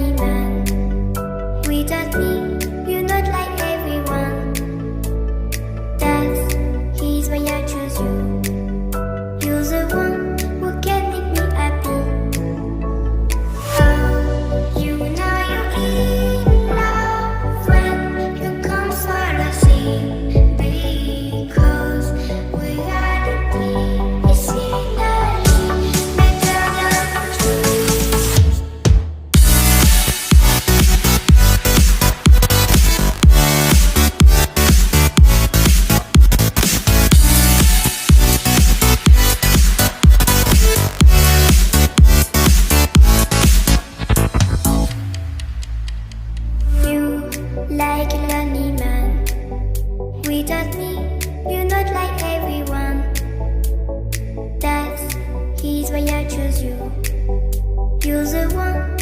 lonely man. Without me, you're not like everyone. That's why I choose you. You're the one who can make me happy. Oh, you know you're in love when you come for the sea. Because reality is finally better than truth. You like a lonely man. Without me, you're not like everyone. That's why I choose you. You're the one